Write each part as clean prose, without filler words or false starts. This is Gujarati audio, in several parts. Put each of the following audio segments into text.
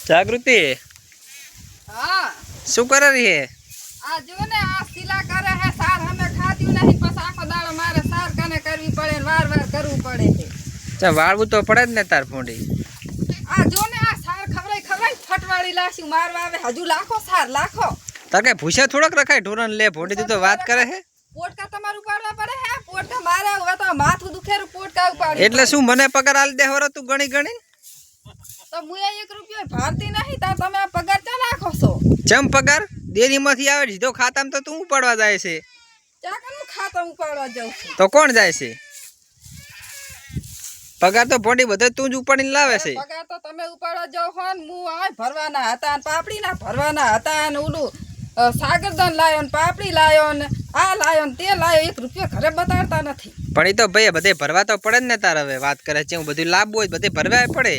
जागृति हाँ શું કરે રહી હે? आ जो ने आ सिला करे है सार हमें खाती नहीं बस आखो दाड़ो मारे सार कने करवी पड़े वार वार करવું પડે છે તો વાળવું તો પડે જ ને તાર ફોંડી। आ जो ने आ सार खवराई फटवाड़ी लाशी मारवा आवे हजू लाखो सार लाखो તાર કઈ ભૂસા થોડોક રખાય ઢોરણ લે ફોંડી તું તો વાત કરે હે। પોટકા તમારું ઉપાડવા પડે હે પોટકા મારે હવે તો માથું દુખેરું પોટકા ઉપાડી એટલે શું મને પગાર આલ દે હોરો તું ગણી ગણી તો મુએ 1 રૂપિયો ભારતી નહીં તાર તમે આ પગાર ચા નાખો છો ચમ પગાર ડેરીમાંથી આવે સીધો ખાતામાં તો તું ઉપાડવા જાય છે ચા કનું ખાતા ઉપાડવા જાઉં છું તો કોણ જાય છે? પગાર તો ફોંડી બધે તું જ ઉપાડીને લાવે છે। પગાર તો તમે ઉપાડવા જાવ હો ને હું આ ભરવાના હતા ને પાપડીના ભરવાના હતા ને ઓલું સાગરદાન લાયો ને પાપડી લાયો ને આ લાયો ને તે લાયો 1 રૂપિયો ઘરે બતાડતા નથી પણ ઈ તો ભાઈ બધે ભરવા તો પડે જ ને તાર હવે વાત કરે છે હું બધું લાવવું હોય બધે ભરવાય પડે।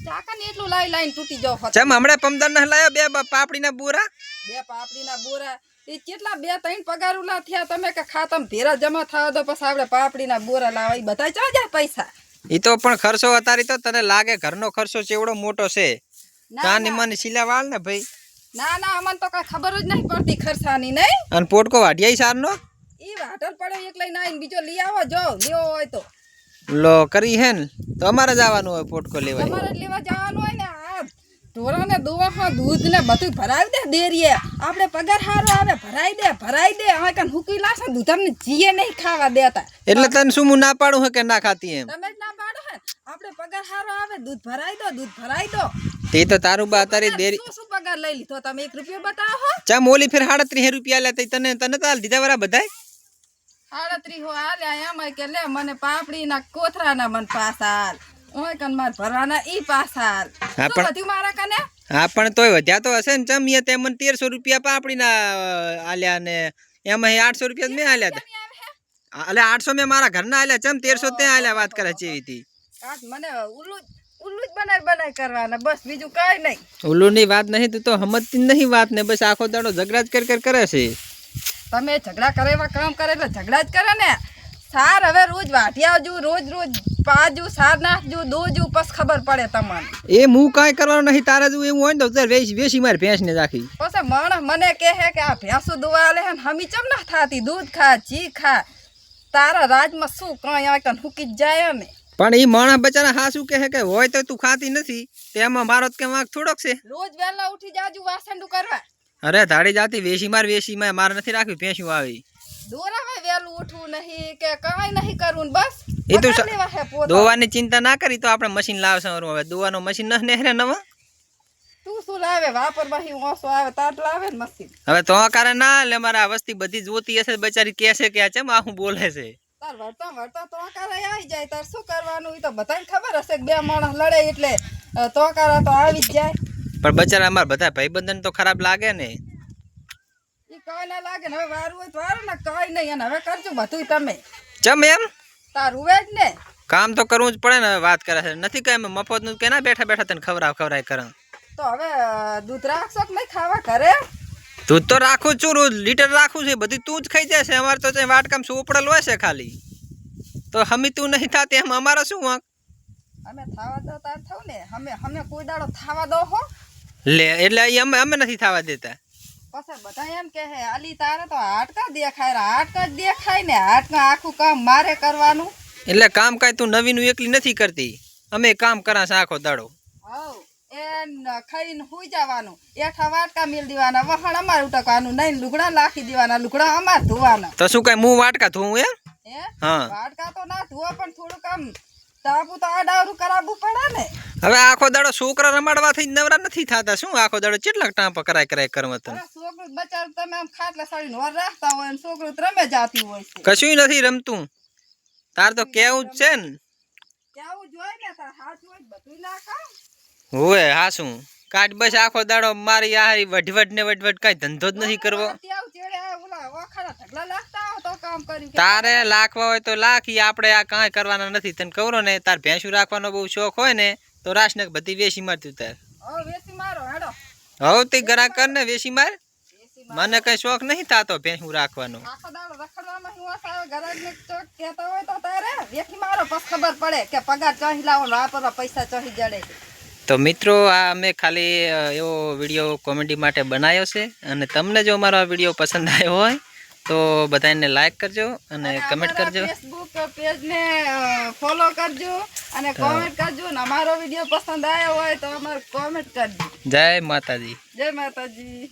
ચાકા ને એટલું લાઈન તૂટી જાવ હોત ચમ હમણાં 15 ના લાયો બે પાપડીના બોરા બે પાપડીના બોરા એ કેટલા 2-3 પગાર ઉલા થયા તમે કે ખાતામાં ભેરા જમા થાવ તો પછી આપણે પાપડીના બોરા લાવા ઈ બધા ચા જાય પૈસા ઈ તો પણ ખર્ચો અતારી તો તને લાગે ઘરનો ખર્ચો ચેવડો મોટો છે કાની મને સિલા વાળ ને ભાઈ ના ના અમન તો કઈ ખબર જ નહીં પડતી ખર્ચાની નહીં અને પોટકો વાઢિયાઈ સારનો ઈ વાટલ પડે એક લઈને આવીને બીજો લઈ આવો જો લેવો હોય તો લો કરી હે ને તો અમારે જવાનું હોય પોટકો લેવા તમારે લેવા જવાનું હોય ને આ ઢોરાને દોવા દૂધ ને બધું ભરાવી દે ડેરીએ આપણે પગાર હારો આવે ભરાઈ દે હવે કન હુકી લાશે દૂધ અમને જીએ નહીં ખાવા દેતા એટલે તને શું હું ના પાડું હે કે ના ખાતી એમ તમે જ ના પાડો હે આપણે પગાર હારો આવે દૂધ ભરાઈ દો તે તો તારું બા તારી દેરી શું પગાર લઈ લીધો તમે 1 રૂપિયો બતાવો ચમ ઓલી ફેર 37 રૂપિયા લે તને તને તો હાલ દીધા વાળા બધાય 38 હો આલ્યા એમ કે લે મને પાપડીના કોથરાના મન પાસાલ ઓય કન માર ભરવાના ઈ પાસાલ હા શું બધું મારા કને હા પણ તોય વધ્યા તો હશે ને ચમ એ તે મને 1300 રૂપિયા પાપડીના આલ્યા ને એમાં 800 રૂપિયા મેં આલ્યા હતા એટલે 800 મેં મારા ઘરના આલ્યા ચમ 1300 તે આલ્યા વાત કરે છે એવી કાટ મને ઉલ્લુ જ બનાય કરવાના બસ બીજું કાઈ નહીં ઉલ્લુની વાત નહીં તું તો સમજતી નહીં વાત ને બસ આખો દાડો ઝઘડા જ કરે છે તમે ઝઘડા કરે એવા કામ કરે એટલે ઝઘડા જ કરે ને સાર હવે રોજ વાટી આવજો રોજ પાજુ સાર નાખજો દોજો બસ ખબર પડે તમને એ હું કાંઈ કરવાનું નહીં તારે જો એવું હોય ને તો વેસી મારી ભેંસને રાખી પછી માણસ મને કહે કે આ ભેંસો દોવા લે ને હમી ચમ ના થાતી દૂધ ખા જી ખા તારા રાજમાં શું કાંઈ આ કન હુકી જાય ને પણ એ માણસ બચારા હા શું કહે કે હોય તો તું ખાતી નથી તેમાં મારો કે વાંક થોડોક છે રોજ વહેલા ઉઠી જાજુ વાસણું કરવા અરે ધાડી જાતી વેસી મારે નથી રાખવી ભેંસું આવી દોરાવે વેલું ઉઠવું નહીં કે કાંઈ નહીં કરવું બસ એ તો દોવાની ચિંતા ના કરી તો આપણે મશીન લાવશું હવે દોવાનો મશીન ન નેહરે નવા તું શું લાવે વાપરવાહી ઓસો આવે તાટ લાવે ને મશીન હવે તો કારે ના લે મારા વસ્તી બધી જોતી હશે બચારી કહેશે કે આ ચમ આ હું બોલે છે તાર વળતા તો કારે આવી જાય તાર શું કરવાનું ઈ તો બધાને ખબર હશે કે બે માણસ લડે એટલે તો કારા તો આવી જ જાય પણ બચારા અમાર બધા ભાઈબંધન તો ખરાબ લાગે ને ઈ કાઈ ના લાગે ને હવે વારું હોય તો વારું ને કાઈ નહીં અને હવે કરજો બધું તમે ચમ એમ તારું વેજ ને કામ તો કરવું જ પડે ને વાત કરે છે નથી કઈ મફતનું કે ના બેઠા તને ખવરાય કરા તો હવે દૂધ રાખશો કે નહીં ખાવા ઘરે દૂધ તો રાખું છું રોજ લીટર રાખું છે બધું તું જ ખાઈ જશે અમારે તો વાટકામ સોપડેલ હોય છે ખાલી તો હમી તું નહીં થાતી એમ અમારો શું વાંક અમે થાવા દો તાર થવ ને અમે કોઈ દાડો થાવા દો હો લે એટલે અમે નથી થાવા દેતા પછી બધા એમ કે હે આલી તારે તો હાટકા જ દેખાય ને હાટકા આખું કામ મારે કરવાનું એટલે કામ કાંઈ તું નવીનું એકલી નથી કરતી અમે કામ કરા છે આખો દાડો હવ એ ખાઈને હુઈ જવાનું એઠા વાટકા મેલ દેવાના વહાણ અમાર ઉટકવાનું નહીં લુગડા લાખી દેવાના લુગડા અમાર ધોવાના તો શું કઈ હું વાટકા ધોવું એમ હે હા વાટકા તો ના ધોવા પણ થોડું કામ તાબુ તો આડાવરું કરાવવું પડે ને હવે આખો દાડો છોકરા રમાડવા થઈ નવરા નથી થતા શું આખો દાડો કેટલા ટાંપા કરાય કરવા તને છોકરું બચારું તમે આમ ખાટલા સાડીને વર રાખતા હોય ને છોકરું રમે જાતી હોય છે કશું નથી રમતું તાર તો કેવું જ છે ને કેવું જોઈ ને તાર હાથ હોય બધું નાખા હોય હા શું કાટ બસ આખો દાડો મારી આ વઢવટ કઈ ધંધો જ નથી કરવો તારે લાખવા હોય તો લાખી આપણે આ કાંઈ કરવાના નથી તને કહું ને તાર ભેંસું રાખવાનો બહુ શોખ હોય ને તો રાસને બધી વેસી મારતું તાર હવે તે ગરા કર ને વેસી માર મને કઈ શોખ નહીં થાતો ભેંસું રાખવાનો ખબર પડે કે પગાર ચહી લાવો વાપરવા પૈસા ચહી જડે તો મિત્રો આ અમે ખાલી એવો વિડીયો કોમેડી માટે બનાવ્યો છે અને તમને જો અમારો આ વિડીયો પસંદ આવ્યો હોય તો બધાને લાઈક કરજો અને કમેન્ટ કરજો, ફેસબુક પેજને ફોલો કરજો અને કોમેન્ટ કરજો અને અમારો વિડીયો પસંદ આવ્યો હોય તો અમારે કોમેન્ટ કરજો. જય માતાજી. જય માતાજી.